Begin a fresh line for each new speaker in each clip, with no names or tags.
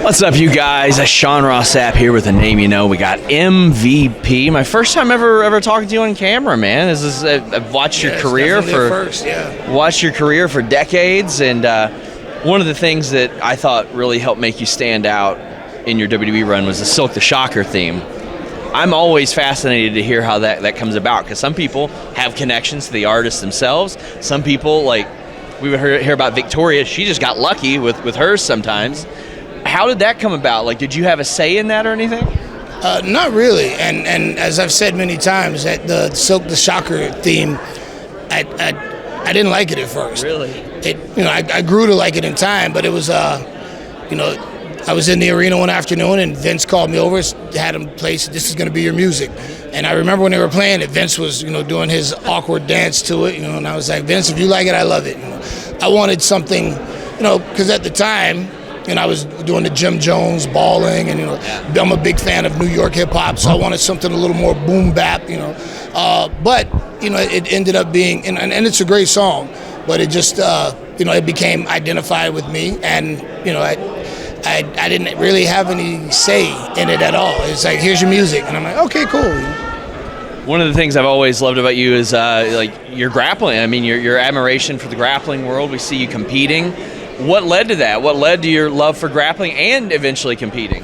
What's up, you guys? Sean Ross Sapp here with a name you know. We got MVP. My first time ever talking to you on camera, man. I've watched your career watched your career for decades, and one of the things that I thought really helped make you stand out in your WWE run was the Silkk the Shocker theme. I'm always fascinated to hear how that comes about, because some people have connections to the artists themselves. Some people, like we would hear about Victoria, she just got lucky with hers sometimes. How did that come about? Like, did you have a say in that or anything?
Not really. And as I've said many times, that the Silkk the Shocker theme, I didn't like it at first.
Really?
I grew to like it in time, but it was, I was in the arena one afternoon and Vince called me over, had him play, said, "This is going to be your music." And I remember when they were playing it, Vince was, doing his awkward dance to it, and I was like, "Vince, if you like it, I love it." I wanted something, because at the time, I was doing the Jim Jones, Balling, and I'm a big fan of New York hip hop, so I wanted something a little more boom bap, But it ended up being, and it's a great song, but it just it became identified with me, and I didn't really have any say in it at all. It's like, here's your music, and I'm like, okay, cool.
One of the things I've always loved about you is like your grappling. I mean, your admiration for the grappling world. We see you competing. What led to that? What led to your love for grappling and eventually competing?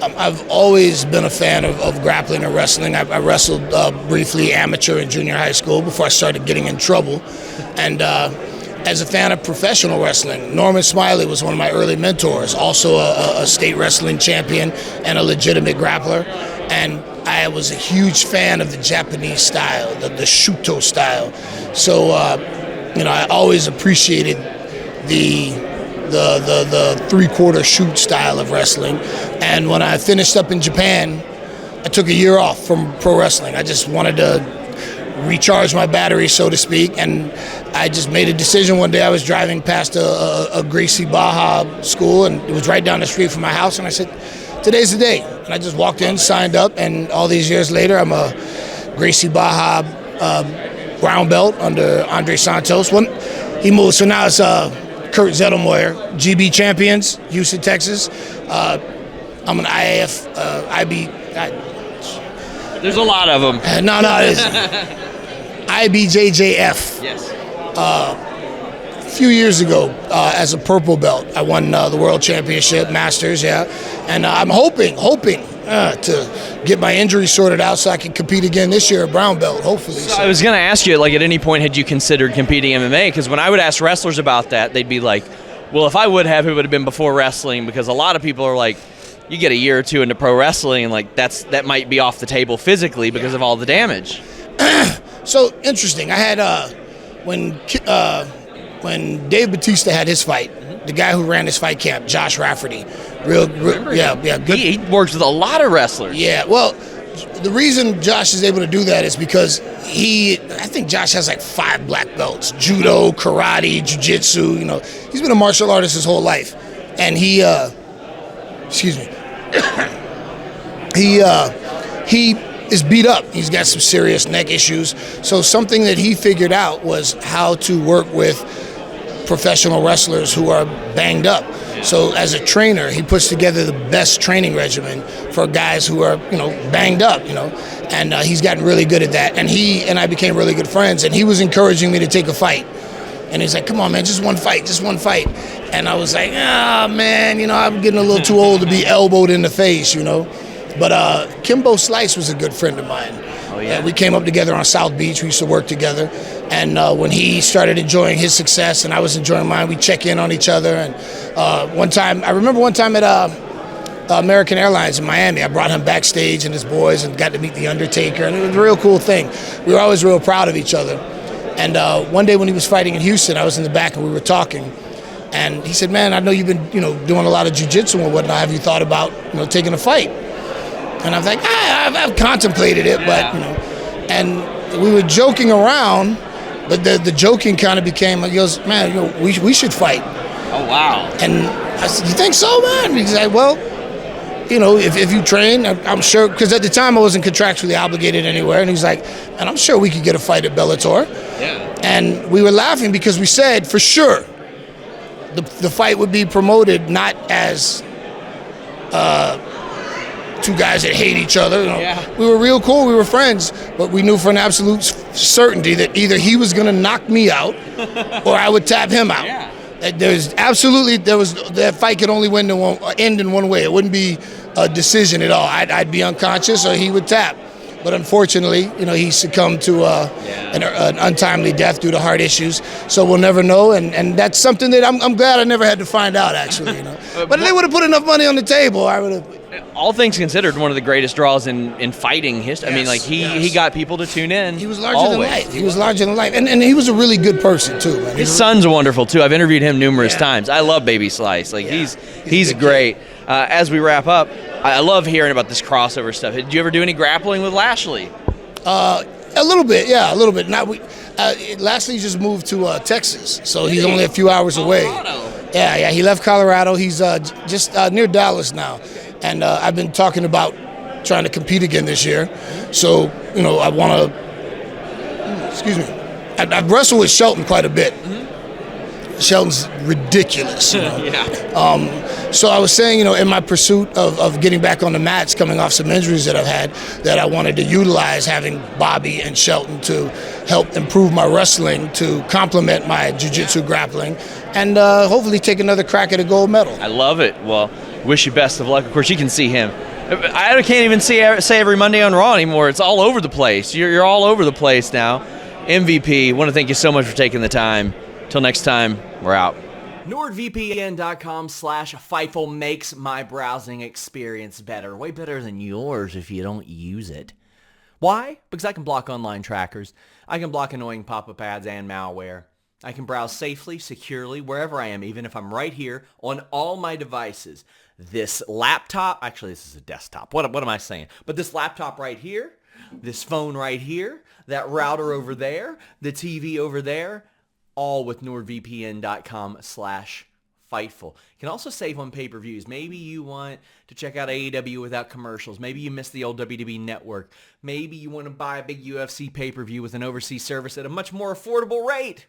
I've always been a fan of grappling and wrestling. I wrestled briefly amateur in junior high school before I started getting in trouble. And as a fan of professional wrestling, Norman Smiley was one of my early mentors, also a state wrestling champion and a legitimate grappler. And I was a huge fan of the Japanese style, the Shuto style. So, I always appreciated the three-quarter shoot style of wrestling. And when I finished up in Japan, I took a year off from pro wrestling. I just wanted to recharge my battery, so to speak, and I just made a decision. One day I was driving past a Gracie Baja school, and it was right down the street from my house, and I said, "Today's the day." And I just walked in, signed up, and all these years later, I'm a Gracie Baja brown belt under Andre Santos. He moved, so now it's Kurt Zettelmoyer, GB champions, Houston, Texas. I'm an IAF, IB.
There's a lot of them.
No, it's IBJJF.
Yes.
A few years ago, as a purple belt, I won the World Championship, Masters, and I'm hoping to get my injury sorted out so I can compete again this year at brown belt, hopefully.
So I was going to ask you, like, at any point had you considered competing MMA? Because when I would ask wrestlers about that, they'd be like, well, if I would have, it would have been before wrestling, because a lot of people are like, you get a year or two into pro wrestling, and like that might be off the table physically because of all the damage.
So interesting. I had when Dave Bautista had his fight, the guy who ran his fight camp, Josh Rafferty, good.
He works with a lot of wrestlers.
Yeah, well, the reason Josh is able to do that is because I think Josh has like 5 black belts: judo, karate, jiu-jitsu. He's been a martial artist his whole life, and he is beat up. He's got some serious neck issues. So something that he figured out was how to work with professional wrestlers who are banged up. So as a trainer, he puts together the best training regimen for guys who are, banged up, and he's gotten really good at that. And he and I became really good friends, and he was encouraging me to take a fight. And he's like, "Come on, man, just one fight. And I was like, man, I'm getting a little too old to be elbowed in the face, But Kimbo Slice was a good friend of mine.
Oh, yeah.
We came up together on South Beach. We used to work together. And when he started enjoying his success and I was enjoying mine, we check in on each other. And I remember one time at American Airlines in Miami, I brought him backstage and his boys and got to meet The Undertaker. And it was a real cool thing. We were always real proud of each other. And one day when he was fighting in Houston, I was in the back and we were talking. And he said, "Man, I know you've been, doing a lot of jiu-jitsu and whatnot. Have you thought about, taking a fight?" And I was like, I've contemplated it, but, and we were joking around, but the joking kind of became, he goes, "Man, we should fight."
Oh, wow.
And I said, "You think so, man?" He's like, "Well, if you train, I'm sure," because at the time I wasn't contractually obligated anywhere. And he's like, "And I'm sure we could get a fight at Bellator."
Yeah.
And we were laughing because we said, for sure, the fight would be promoted not as two guys that hate each other.
Yeah.
We were real cool. We were friends, but we knew for an absolute certainty that either he was going to knock me out or I would tap him out.
Yeah.
That fight could only end in one way. It wouldn't be a decision at all. I'd be unconscious or he would tap. But unfortunately, he succumbed to an untimely death due to heart issues. So we'll never know, and that's something that I'm glad I never had to find out, actually. But if they would have put enough money on the table, I would have.
All things considered, one of the greatest draws in fighting history.
Yes,
I mean, he got people to tune in.
He was larger than life. He was larger than life, and he was a really good person too. Man.
His son's wonderful too. I've interviewed him numerous times. I love Baby Slice. He's great. As we wrap up, I love hearing about this crossover stuff. Did you ever do any grappling with Lashley?
A little bit, yeah, a little bit. Lashley just moved to Texas, so he's only a few hours away. Yeah, he left Colorado. He's just near Dallas now, and I've been talking about trying to compete again this year. So I want to. Excuse me. I've wrestled with Shelton quite a bit. Shelton's ridiculous. So I was saying, in my pursuit of getting back on the mats, coming off some injuries that I've had, that I wanted to utilize having Bobby and Shelton to help improve my wrestling, to complement my jiu-jitsu grappling, and hopefully take another crack at a gold medal.
I love it. Well, wish you best of luck. Of course, you can see him. I can't even say every Monday on Raw anymore. It's all over the place. You're all over the place now. MVP, want to thank you so much for taking the time. Till next time, we're out.
NordVPN.com/Fightful makes my browsing experience better. Way better than yours if you don't use it. Why? Because I can block online trackers. I can block annoying pop-up ads and malware. I can browse safely, securely, wherever I am, even if I'm right here on all my devices. This laptop, actually this is a desktop. What am I saying? But this laptop right here, this phone right here, that router over there, the TV over there, all with NordVPN.com/Fightful. You can also save on pay-per-views. Maybe you want to check out AEW without commercials. Maybe you miss the old WWE network. Maybe you want to buy a big UFC pay-per-view with an overseas service at a much more affordable rate.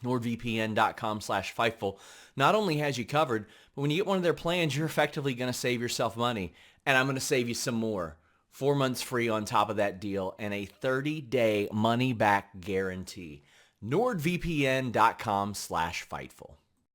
NordVPN.com/Fightful not only has you covered, but when you get one of their plans, you're effectively going to save yourself money. And I'm going to save you some more. 4 months free on top of that deal and a 30-day money-back guarantee. NordVPN.com/Fightful.